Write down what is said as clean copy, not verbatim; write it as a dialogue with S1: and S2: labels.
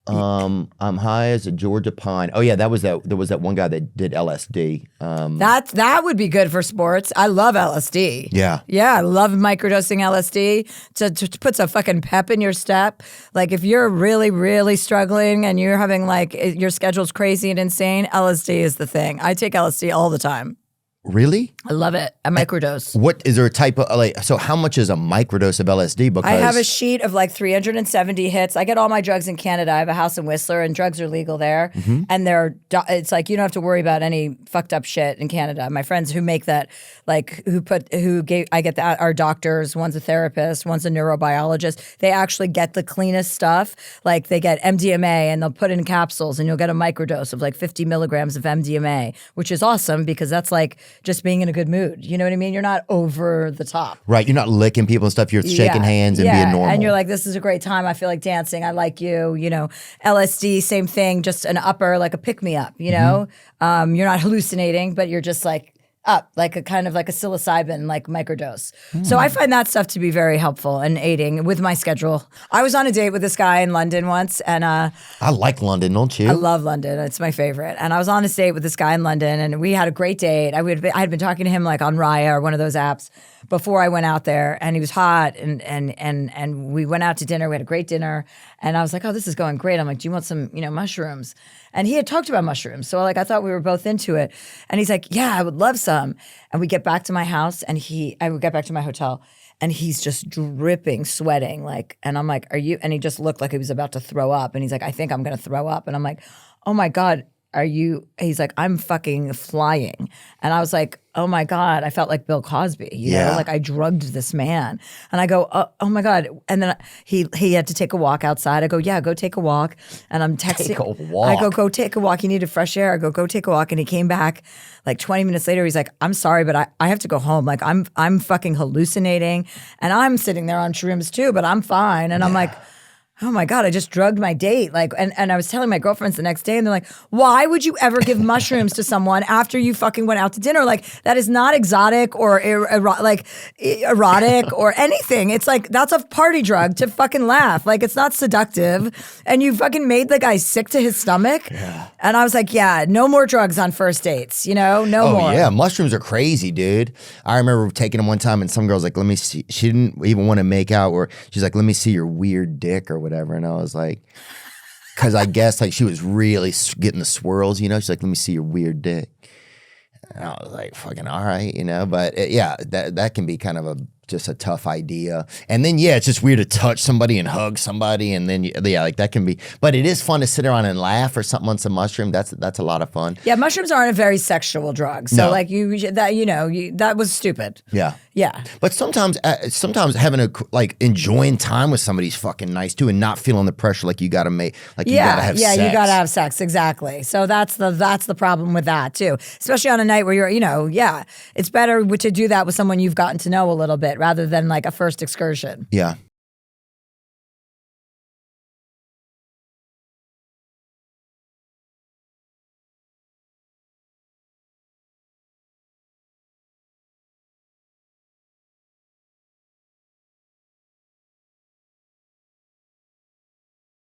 S1: I'm high as a Georgia pine. Oh yeah, there was that one guy that did LSD.
S2: That would be good for sports. I love LSD.
S1: Yeah.
S2: Yeah, I love microdosing LSD to put some fucking pep in your step. Like if you're really, really struggling and you're having like your schedule's crazy and insane, LSD is the thing. I take LSD all the time.
S1: Really?
S2: I love it. A microdose.
S1: What is there a type of like? So how much is a microdose of LSD? Because
S2: I have a sheet of like 370 hits. I get all my drugs in Canada. I have a house in Whistler, and drugs are legal there.
S1: Mm-hmm.
S2: And it's like you don't have to worry about any fucked up shit in Canada. My friends who make that, like I get that are doctors. One's a therapist. One's a neurobiologist. They actually get the cleanest stuff. Like they get MDMA and they'll put it in capsules, and you'll get a microdose of like 50 milligrams of MDMA, which is awesome because that's like just being in a good mood. You know what I mean? You're not over the top.
S1: Right. You're not licking people and stuff. You're shaking hands and being normal.
S2: And you're like, this is a great time. I feel like dancing. I like you. You know, LSD, same thing, just an upper, like a pick-me-up, you know? You're not hallucinating, but you're just like up, like a kind of like a psilocybin, like microdose. So I find that stuff to be very helpful and aiding with my schedule. I was on a date with this guy in London once, and
S1: I like London, don't you?
S2: I love London. It's my favorite. And I was on a date with this guy in London, and we had a great date. I had been talking to him like on Raya or one of those apps before I went out there, and he was hot, and we went out to dinner. We had a great dinner, and I was like, oh, this is going great. I'm like, do you want some, mushrooms? And he had talked about mushrooms, so like I thought we were both into it. And he's like, yeah, I would love some. And we get back to my house, and I would get back to my hotel, and he's just dripping, sweating, like. And I'm like, are you? And he just looked like he was about to throw up. And he's like, I think I'm gonna throw up. And I'm like, oh my God. Are you? He's like, I'm fucking flying. And I was like, oh my God, I felt like Bill Cosby, you know, like I drugged this man. And I go, oh my God. And then he had to take a walk outside. I go, yeah, go take a walk. And I'm texting.
S1: Take a walk.
S2: I go take a walk. He needed fresh air. I go take a walk. And he came back like 20 minutes later. He's like, I'm sorry, but I have to go home. Like I'm fucking hallucinating. And I'm sitting there on shrooms too, but I'm fine. And I'm like, oh my God, I just drugged my date. Like, and I was telling my girlfriends the next day, and they're like, why would you ever give mushrooms to someone after you fucking went out to dinner? Like, that is not exotic or erotic or anything. It's like, that's a party drug to fucking laugh. Like, it's not seductive. And you fucking made the guy sick to his stomach. Yeah. And I was like, yeah, no more drugs on first dates, no more.
S1: Oh yeah, mushrooms are crazy, dude. I remember taking them one time, and some girl's like, let me see. She didn't even want to make out, or she's like, let me see your weird dick or whatever. And I was like, because I guess like she was really getting the swirls, she's like, let me see your weird dick. And I was like, fucking all right, but that can be kind of just a tough idea. And then, it's just weird to touch somebody and hug somebody. And then, like that can be, but it is fun to sit around and laugh or something on some mushroom. That's a lot of fun.
S2: Yeah, mushrooms aren't a very sexual drug. So like that was stupid.
S1: Yeah.
S2: Yeah.
S1: But sometimes having enjoying time with somebody's fucking nice too, and not feeling the pressure like you got to make, like you got to have sex.
S2: Yeah, you got to have sex. Exactly. So that's the problem with that too. Especially on a night where you're, it's better to do that with someone you've gotten to know a little bit rather than like a first excursion.
S1: Yeah.